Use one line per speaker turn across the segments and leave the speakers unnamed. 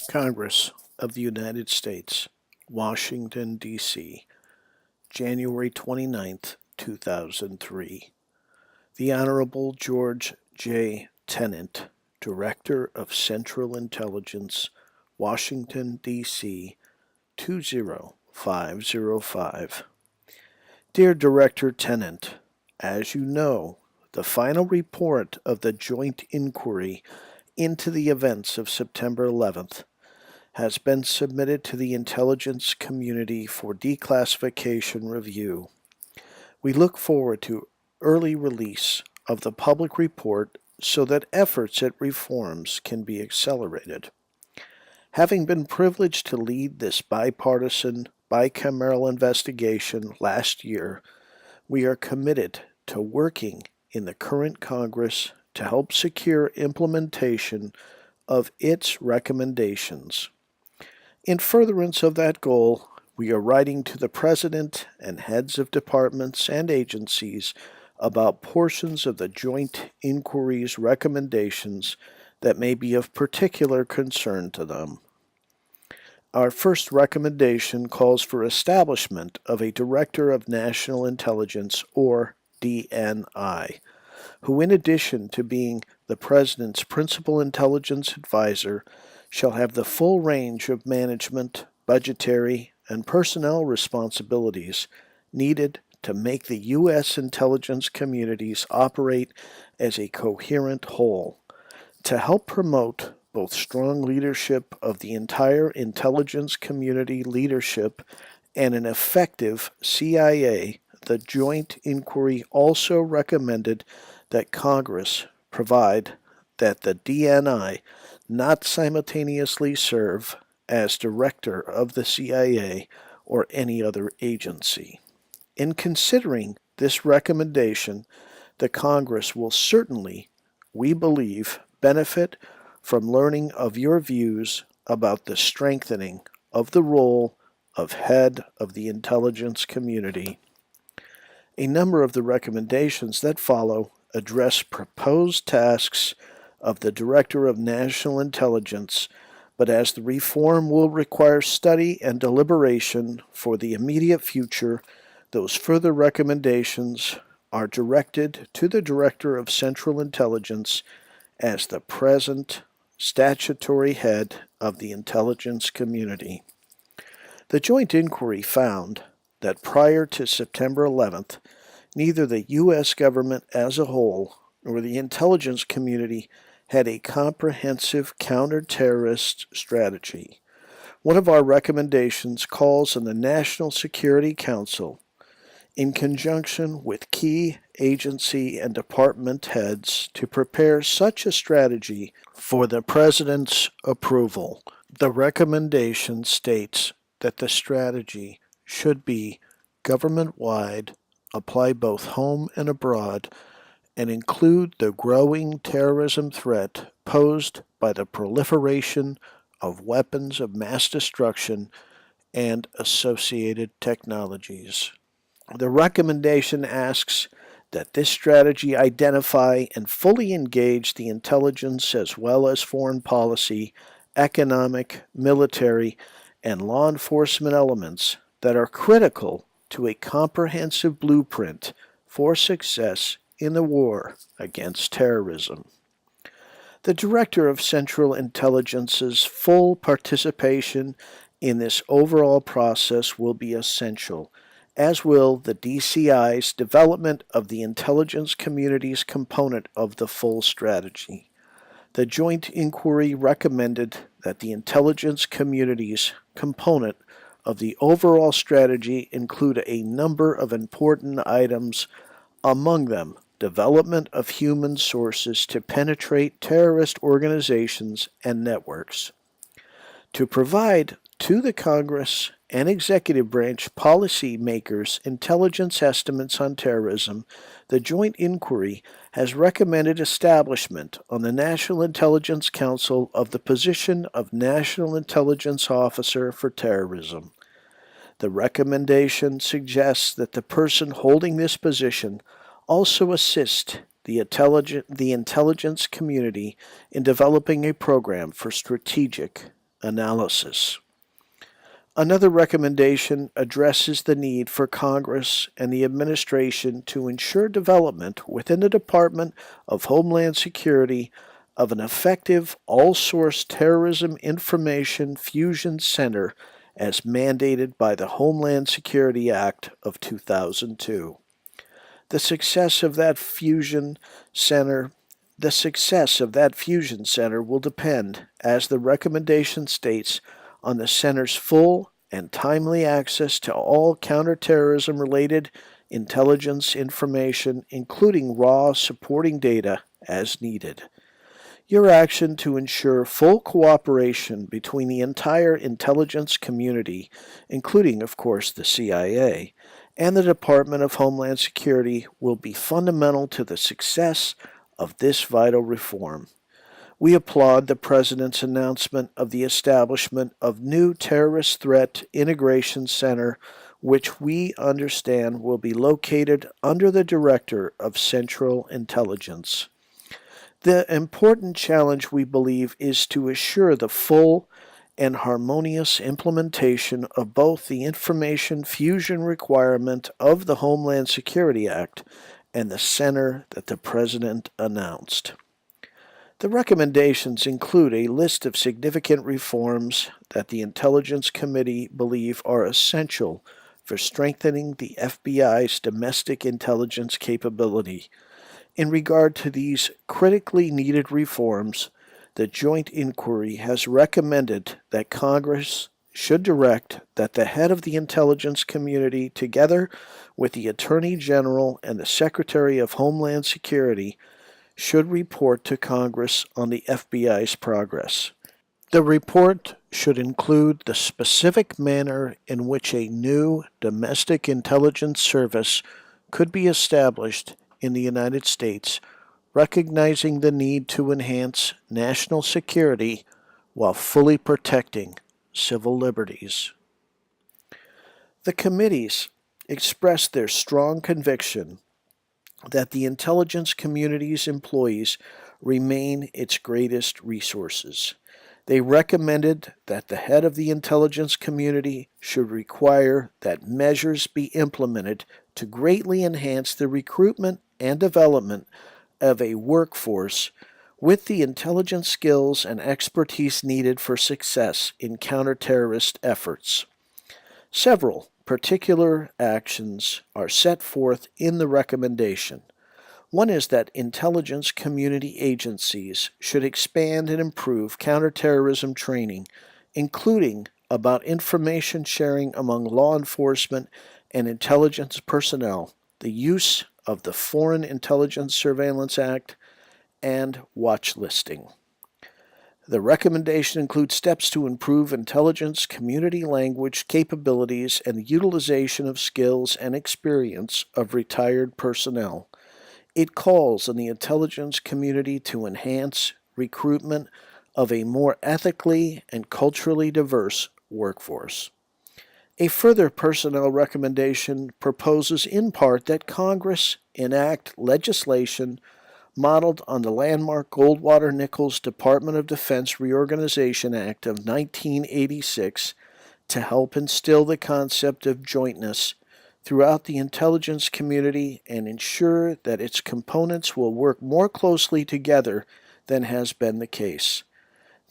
Congress of the United States, Washington, D.C., January 29th, 2003. The Honorable George Tenant, Director of Central Intelligence, Washington, D.C., 20505. Dear Director Tenant, as you know, the final report of the joint inquiry into the events of September 11th has been submitted to the intelligence community for declassification review. We look forward to early release of the public report so that efforts at reforms can be accelerated. Having been privileged to lead this bipartisan, bicameral investigation last year, we are committed to working in the current Congress to help secure implementation of its recommendations. In furtherance of that goal, we are writing to the President and heads of departments and agencies about portions of the joint inquiry's recommendations that may be of particular concern to them. Our first recommendation calls for establishment of a Director of National Intelligence, or DNI, who, in addition to being the President's principal intelligence advisor, shall have the full range of management, budgetary, and personnel responsibilities needed to make the U.S. intelligence communities operate as a coherent whole, to help promote both strong leadership of the entire intelligence community leadership and an effective CIA. The joint inquiry also recommended that Congress provide that the DNI not simultaneously serve as director of the CIA or any other agency. In considering this recommendation, the Congress will certainly, we believe, benefit from learning of your views about the strengthening of the role of head of the intelligence community. A number of the recommendations that follow address proposed tasks of the Director of National Intelligence, but as the reform will require study and deliberation for the immediate future, those further recommendations are directed to the Director of Central Intelligence as the present statutory head of the intelligence community. The joint inquiry found that prior to September 11th, neither the U.S. government as a whole nor the intelligence community had a comprehensive counter-terrorist strategy. One of our recommendations calls on the National Security Council, in conjunction with key agency and department heads, to prepare such a strategy for the President's approval. The recommendation states that the strategy should be government-wide, apply both home and abroad, and include the growing terrorism threat posed by the proliferation of weapons of mass destruction and associated technologies. The recommendation asks that this strategy identify and fully engage the intelligence as well as foreign policy, economic, military, and law enforcement elements that are critical to a comprehensive blueprint for success in the war against terrorism. The Director of Central Intelligence's full participation in this overall process will be essential, as will the DCI's development of the intelligence community's component of the full strategy. The joint inquiry recommended that the intelligence community's component of the overall strategy include a number of important items, among them development of human sources to penetrate terrorist organizations and networks, to provide to the Congress and executive branch policymakers intelligence estimates on terrorism. The joint inquiry has recommended establishment on the National Intelligence Council of the position of National Intelligence Officer for Terrorism. The recommendation suggests that the person holding this position also assist the intelligence community in developing a program for strategic analysis. Another recommendation addresses the need for Congress and the administration to ensure development within the Department of Homeland Security of an effective all-source terrorism information fusion center as mandated by the Homeland Security Act of 2002. The success of that fusion center will depend, as the recommendation states, on the center's full and timely access to all counterterrorism-related intelligence information, including raw supporting data, as needed. Your action to ensure full cooperation between the entire intelligence community, including, of course, the CIA, and the Department of Homeland Security will be fundamental to the success of this vital reform. We applaud the President's announcement of the establishment of new Terrorist Threat Integration Center, which we understand will be located under the Director of Central Intelligence. The important challenge, we believe, is to assure the full and harmonious implementation of both the information fusion requirement of the Homeland Security Act and the center that the President announced. The recommendations include a list of significant reforms that the Intelligence Committee believe are essential for strengthening the FBI's domestic intelligence capability. In regard to these critically needed reforms, the Joint Inquiry has recommended that Congress should direct that the head of the intelligence community, together with the Attorney General and the Secretary of Homeland Security, should report to Congress on the FBI's progress. The report should include the specific manner in which a new domestic intelligence service could be established in the United States, recognizing the need to enhance national security while fully protecting civil liberties. The committees expressed their strong conviction that the intelligence community's employees remain its greatest resources. They recommended that the head of the intelligence community should require that measures be implemented to greatly enhance the recruitment and development of a workforce with the intelligence skills and expertise needed for success in counterterrorist efforts. Several particular actions are set forth in the recommendation. One is that intelligence community agencies should expand and improve counterterrorism training, including about information sharing among law enforcement and intelligence personnel, the use of the Foreign Intelligence Surveillance Act, and watch listing. The recommendation includes steps to improve intelligence community language capabilities and the utilization of skills and experience of retired personnel. It calls on the intelligence community to enhance recruitment of a more ethically and culturally diverse workforce. A further personnel recommendation proposes in part that Congress enact legislation modeled on the landmark Goldwater-Nichols Department of Defense Reorganization Act of 1986 to help instill the concept of jointness throughout the intelligence community and ensure that its components will work more closely together than has been the case.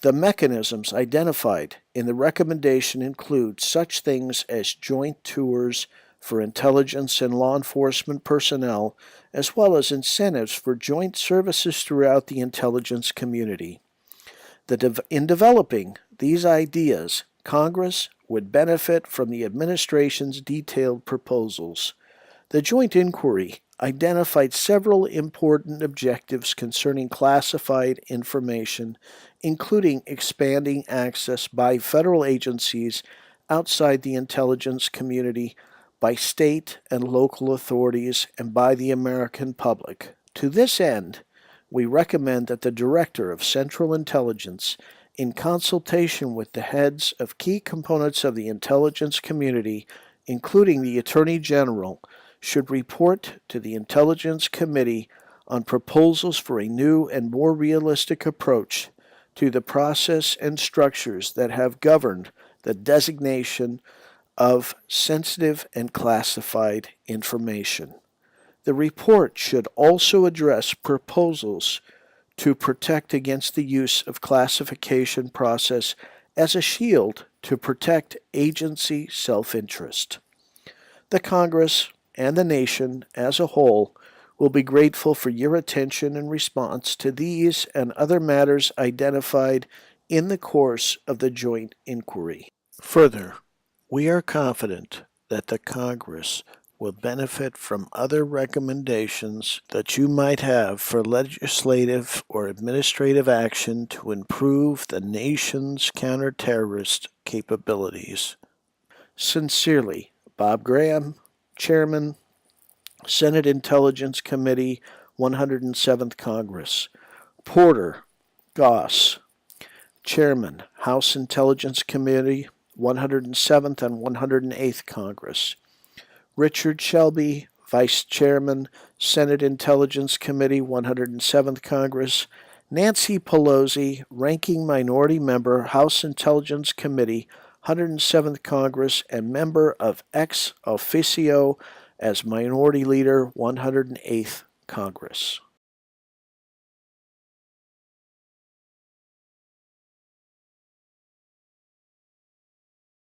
The mechanisms identified in the recommendation include such things as joint tours for intelligence and law enforcement personnel, as well as incentives for joint services throughout the intelligence community. In developing these ideas, Congress would benefit from the administration's detailed proposals. The Joint Inquiry identified several important objectives concerning classified information, including expanding access by federal agencies outside the intelligence community, by state and local authorities, and by the American public. To this end, we recommend that the Director of Central Intelligence, in consultation with the heads of key components of the intelligence community, including the Attorney General, should report to the Intelligence Committee on proposals for a new and more realistic approach to the process and structures that have governed the designation of sensitive and classified information. The report should also address proposals to protect against the use of classification process as a shield to protect agency self-interest. The Congress and the nation as a whole will be grateful for your attention and response to these and other matters identified in the course of the joint inquiry. Further, we are confident that the Congress will benefit from other recommendations that you might have for legislative or administrative action to improve the nation's counterterrorist capabilities. Sincerely, Bob Graham, Chairman, Senate Intelligence Committee, 107th Congress. Porter, Goss, Chairman, House Intelligence Committee, 107th and 108th Congress. Richard Shelby, Vice Chairman, Senate Intelligence Committee, 107th Congress. Nancy Pelosi, Ranking Minority Member, House Intelligence Committee, 107th Congress, and member of ex officio as Minority Leader, 108th Congress.